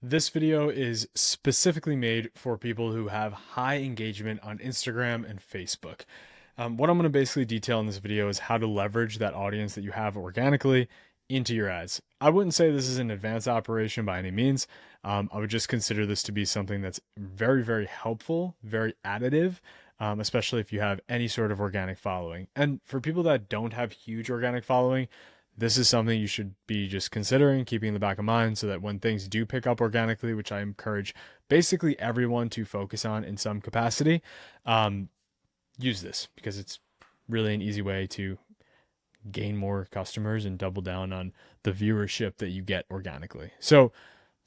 This video is specifically made for people who have high engagement on Instagram and Facebook. What I'm going to basically detail in this video is how to leverage that audience that you have organically into your ads. I wouldn't say this is an advanced operation by any means. I would just consider this to be something that's very, very helpful, very additive, especially if you have any sort of organic following. And for people that don't have huge organic following, this is something you should be just considering, keeping in the back of mind so that when things do pick up organically, which I encourage basically everyone to focus on in some capacity, use this because it's really an easy way to gain more customers and double down on the viewership that you get organically. So,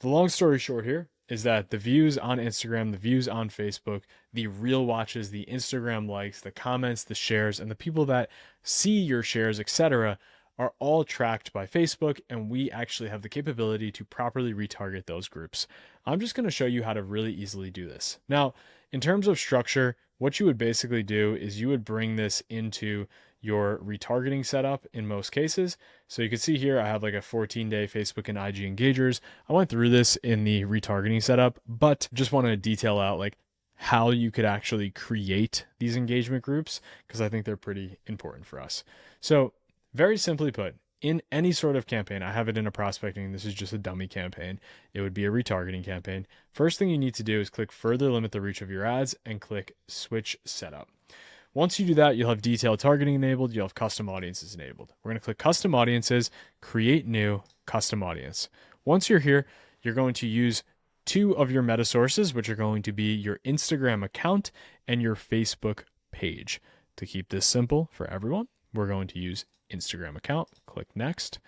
the long story short here is that the views on Instagram, the views on Facebook, the real watches, the Instagram likes, the comments, the shares, and the people that see your shares, etc., are all tracked by Facebook, and we actually have the capability to properly retarget those groups. I'm just going to show you how to really easily do this. Now, in terms of structure, what you would basically do is you would bring this into your retargeting setup in most cases. So you can see here, I have like a 14-day Facebook and IG engagers. I went through this in the retargeting setup, but just want to detail out like how you could actually create these engagement groups because I think they're pretty important for us. So very simply put, in any sort of campaign, I have it in a prospecting, this is just a dummy campaign. It would be a retargeting campaign. First thing you need to do is click further limit the reach of your ads and click switch setup. Once you do that, you'll have detailed targeting enabled, you'll have custom audiences enabled. We're going to click custom audiences, create new custom audience. Once you're here, you're going to use two of your meta sources, which are going to be your Instagram account and your Facebook page. To keep this simple for everyone, we're going to use Instagram account, click next,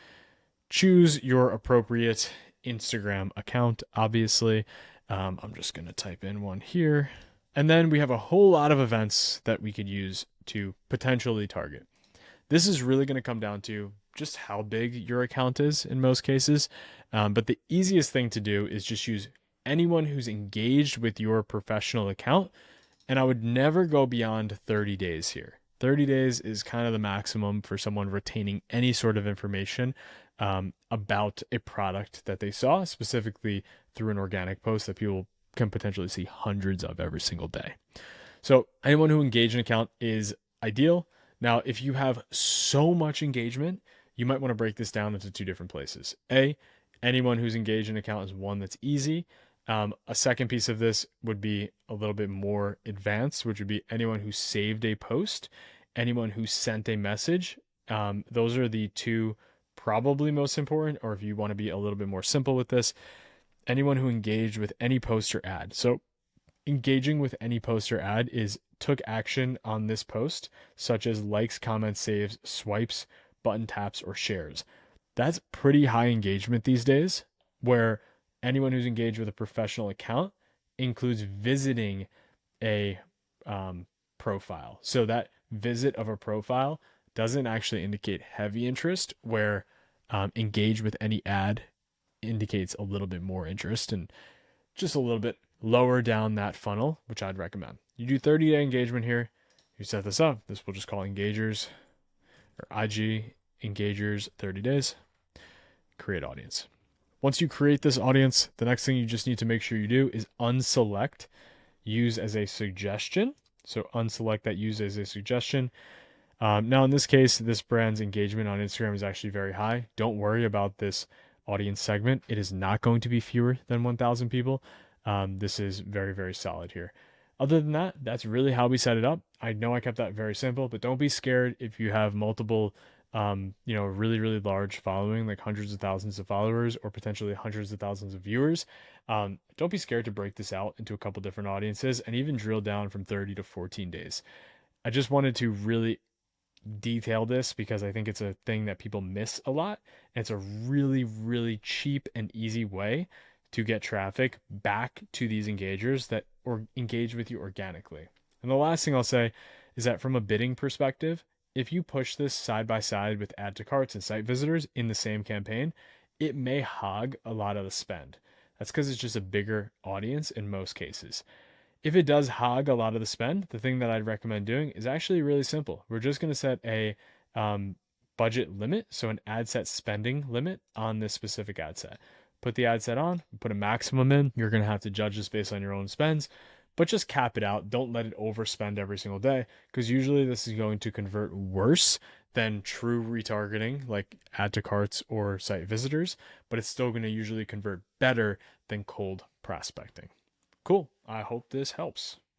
choose your appropriate Instagram account. Obviously, I'm just going to type in one here. And then we have a whole lot of events that we could use to potentially target. This is really going to come down to just how big your account is in most cases. But the easiest thing to do is just use anyone who's engaged with your professional account. And I would never go beyond 30 days here. 30 days is kind of the maximum for someone retaining any sort of information about a product that they saw, specifically through an organic post that people can potentially see hundreds of every single day. So anyone who engaged an account is ideal. Now, if you have so much engagement, you might want to break this down into two different places. Anyone who's engaged an account is one that's easy. A second piece of this would be a little bit more advanced, which would be anyone who saved a post, anyone who sent a message. Those are the two probably most important, or if you want to be a little bit more simple with this, anyone who engaged with any post or ad. So engaging with any post or ad is took action on this post, such as likes, comments, saves, swipes, button taps, or shares. That's pretty high engagement these days, where anyone who's engaged with a professional account includes visiting a profile. So that visit of a profile doesn't actually indicate heavy interest, where engage with any ad indicates a little bit more interest and just a little bit lower down that funnel, which I'd recommend. You do 30-day engagement here. You set this up. This we'll just call engagers or IG engagers 30 days. Create audience. Once you create this audience, the next thing you just need to make sure you do is unselect use as a suggestion. So unselect that use as a suggestion. Now in this case, this brand's engagement on Instagram is actually very high. Don't worry about this audience segment. It is not going to be fewer than 1,000 people. This is very, very solid here. Other than that, that's really how we set it up. I know I kept that very simple, but don't be scared if you have multiple really, really large following, like hundreds of thousands of followers or potentially hundreds of thousands of viewers. Don't be scared to break this out into a couple different audiences and even drill down from 30 to 14 days. I just wanted to really detail this because I think it's a thing that people miss a lot. And it's a really, really cheap and easy way to get traffic back to these engagers that or engage with you organically. And the last thing I'll say is that from a bidding perspective, if you push this side by side with add to carts and site visitors in the same campaign, it may hog a lot of the spend. That's because it's just a bigger audience in most cases. If it does hog a lot of the spend, the thing that I'd recommend doing is actually really simple. We're just going to set a budget limit, so an ad set spending limit on this specific ad set. put the ad set on, put a maximum in. You're going to have to judge this based on your own spends, but just cap it out. Don't let it overspend every single day, because usually this is going to convert worse than true retargeting like add to carts or site visitors, but it's still going to usually convert better than cold prospecting. Cool. I hope this helps.